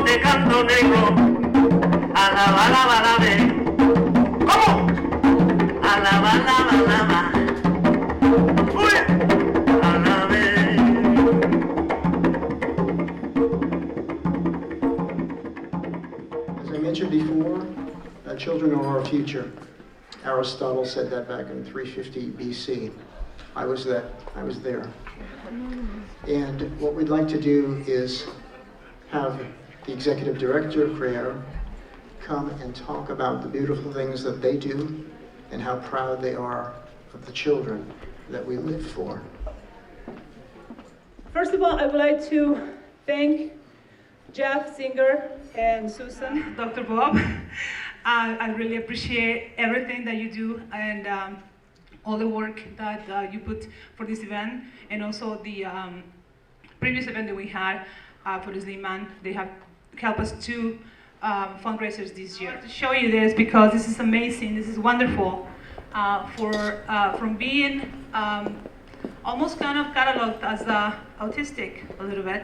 te canto negro, alaba, alaba, alabe. ¿Cómo? Alaba, alaba, alaba. Uy, alabe. As I mentioned before, children are our future. Aristotle said that back in 350 BC. I was there. And what we'd like to do is have the executive director of CREER come and talk about the beautiful things that they do and how proud they are of the children that we live for. First of all, I would like to thank Jeff Singer and Susan, Dr. Bob. I really appreciate everything that you do and all the work that you put for this event, and also the previous event that we had for the Slim. They have helped us two fundraisers this year. To show you this, because this is amazing, this is wonderful. From being almost kind of cataloged as autistic a little bit,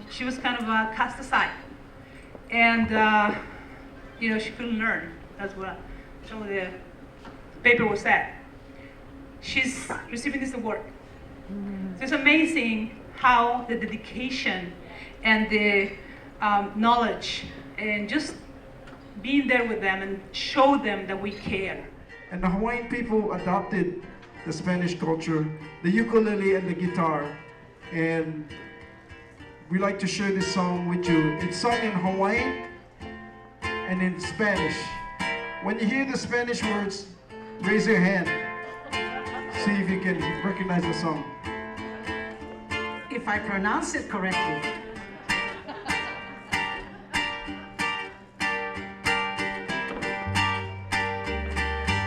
she was kind of cast aside, and you know, she couldn't learn. That's what some of the paper was said. She's receiving this award. So it's amazing how the dedication and the knowledge and just being there with them and show them that we care. And the Hawaiian people adopted the Spanish culture, the ukulele and the guitar. And we like to share this song with you. It's sung in Hawaiian and in Spanish. When you hear the Spanish words, raise your hand. See if you can recognize the song. If I pronounce it correctly.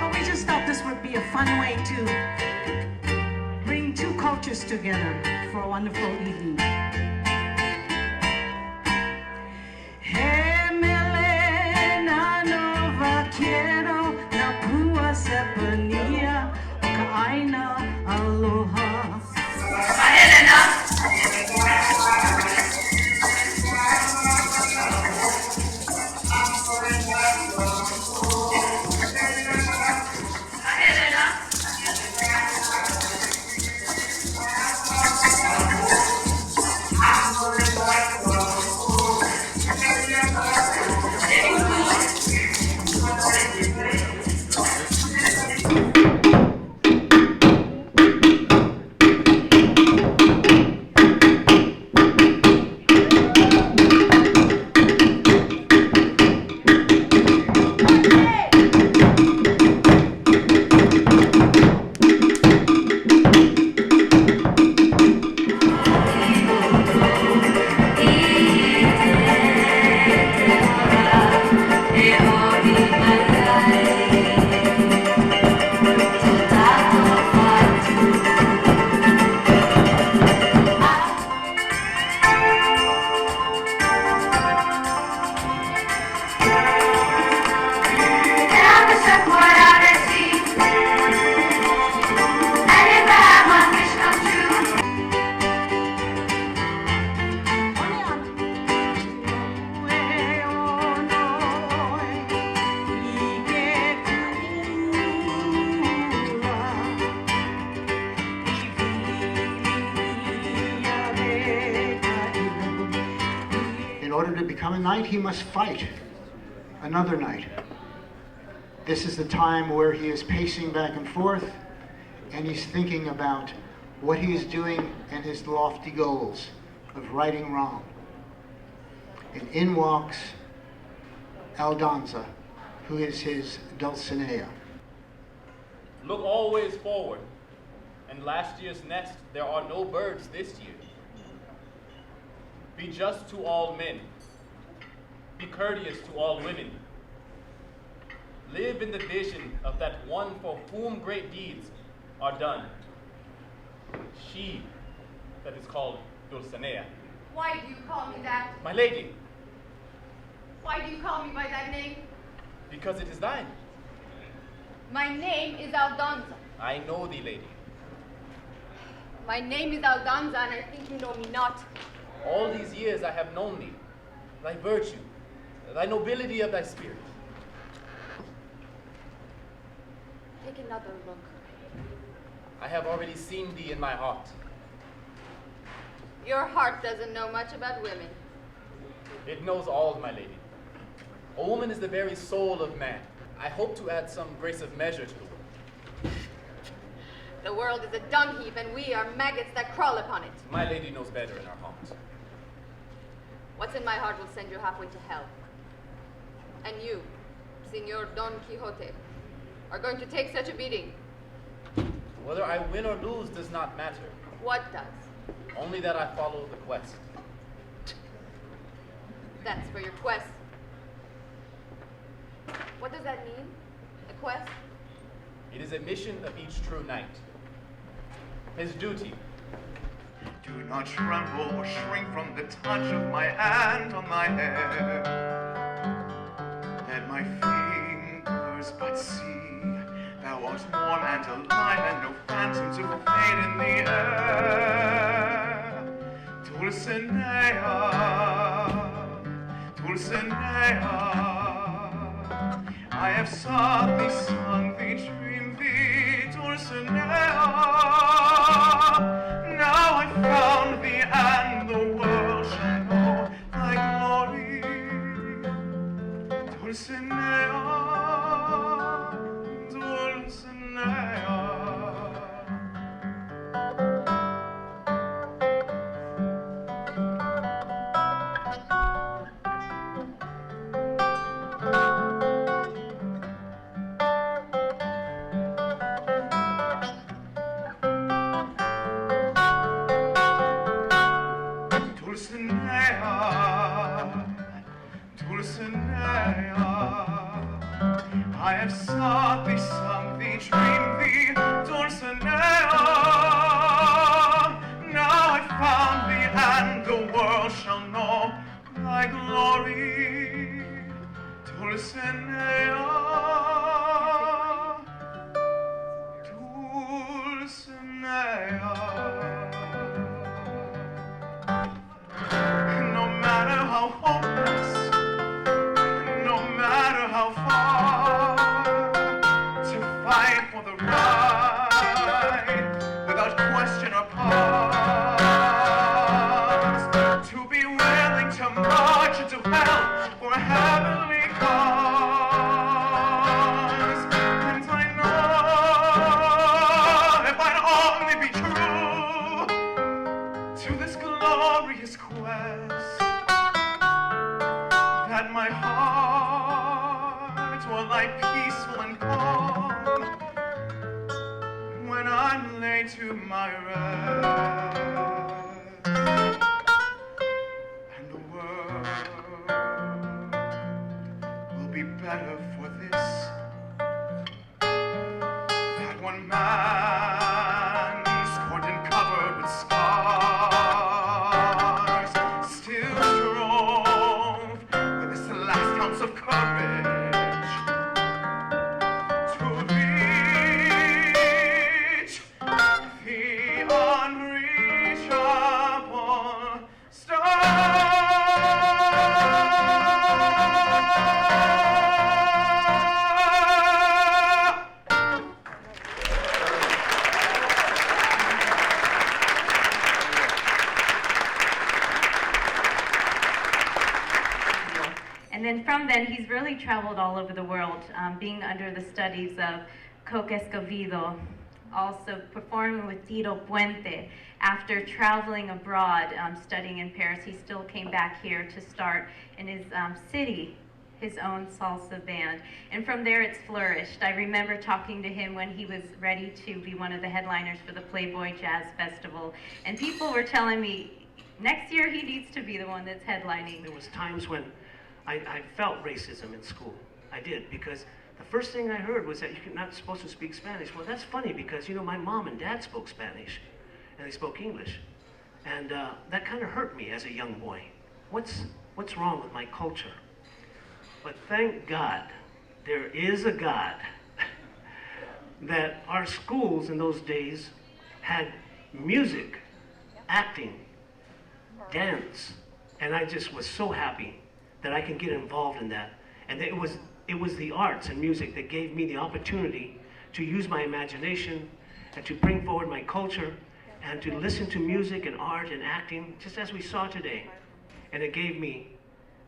But we just thought this would be a fun way to bring two cultures together for a wonderful evening. In order to become a knight, he must fight another knight. This is the time where he is pacing back and forth, and he's thinking about what he is doing and his lofty goals of righting wrong. And in walks Aldonza, who is his Dulcinea. Look always forward. In last year's nest, there are no birds this year. Be just to all men. Be courteous to all women. Live in the vision of that one for whom great deeds are done. She that is called Dulcinea. Why do you call me that? My lady, Why do you call me by that name? because it is thine. My name is Aldonza. I know thee, lady. My name is Aldonza, and I think you know me not. All these years I have known thee. thy virtue, thy nobility of thy spirit. Take another look. I have already seen thee in my heart. Your heart doesn't know much about women. It knows all, my lady. A woman is the very soul of man. I hope to add some grace of measure to the world. The world is a dung heap, and we are maggots that crawl upon it. My lady knows better in our heart. What's in my heart will send you halfway to hell. And you, Senor Don Quixote, are going to take such a beating. Whether I win or lose does not matter. What does? Only that I follow the quest. That's for your quest. What does that mean? A quest? It is a mission of each true knight. His duty. Do not tremble or shrink from the touch of my hand on thy hair. Let my fingers but see thou art warm and alive, and no phantom to fade in the air. Dulcinea, Dulcinea, I have sought thee, sung thee, dreamed thee, Dulcinea. Now I found thee, and the world shall know thy glory, Dulcinea, Dulcinea. I have sought thee, sung thee, dreamed thee, Dulcinea. Now I found thee, and the world shall know thy glory, Dulcinea, Dulcinea. No matter how hopeless, no matter how far, to fight for the right, without question or pause, to be willing to march into hell for a heavenly cause. And I know if I'd only be true to this glorious quest, that my heart will lie peaceful and calm when I'm laid to my rest, and the world will be better for this, that one man scorned and covered with scars still strove with his last ounce of courage to reach the unreachable star. And then from then, he's really traveled all over the world, being under the studies of Coque Escovedo, also performing with Tito Puente. After traveling abroad, studying in Paris, he still came back here to start in his city his own salsa band. And from there, it's flourished. I remember talking to him when he was ready to be one of the headliners for the Playboy Jazz Festival. And people were telling me, next year he needs to be the one that's headlining. There was times when I felt racism in school. I did, because the first thing I heard was that you're not supposed to speak Spanish. Well, that's funny, because, you know, my mom and dad spoke Spanish, and they spoke English. And that kind of hurt me as a young boy. What's wrong with my culture? But thank God, there is a God, that our schools in those days had music, acting, dance, and I just was so happy that I can get involved in that. And it was the arts and music that gave me the opportunity to use my imagination and to bring forward my culture and to listen to music and art and acting, just as we saw today. And it gave me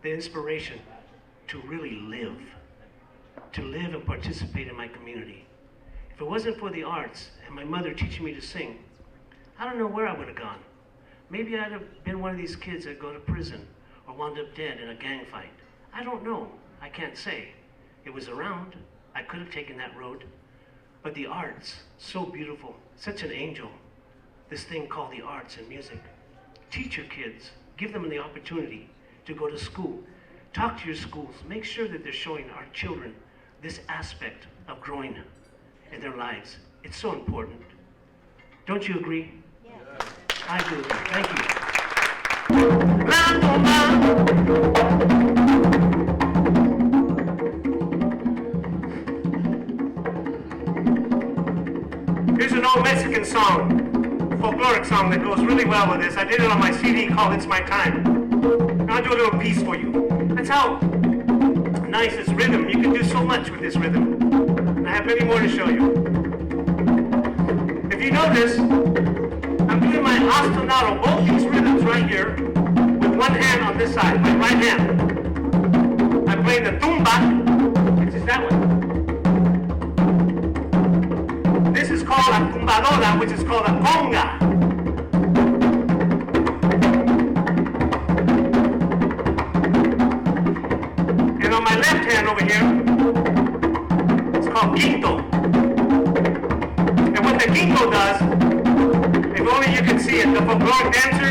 the inspiration to really live and participate in my community. If it wasn't for the arts and my mother teaching me to sing, I don't know where I would have gone. Maybe I'd have been one of these kids that go to prison or wound up dead in a gang fight. I don't know. I can't say. It was around. I could have taken that road. But the arts, so beautiful, such an angel, this thing called the arts and music. Teach your kids. Give them the opportunity to go to school. Talk to your schools. Make sure that they're showing our children this aspect of growing in their lives. It's so important. Don't you agree? Yeah. I do. Thank you. Here's an old Mexican song, folkloric song that goes really well with this. I did it on my CD called It's My Time. And I'll do a little piece for you. That's how nice this rhythm. You can do so much with this rhythm. And I have many more to show you. If you notice, I'm doing my ostinato, both these rhythms right here, with one hand on this side, my right hand. I'm playing the tumba, which is that one. This is called a tumbadora, which is called a conga. And on my left hand over here, it's called quinto. And what the quinto does, if only you can see it, the folkloric dancer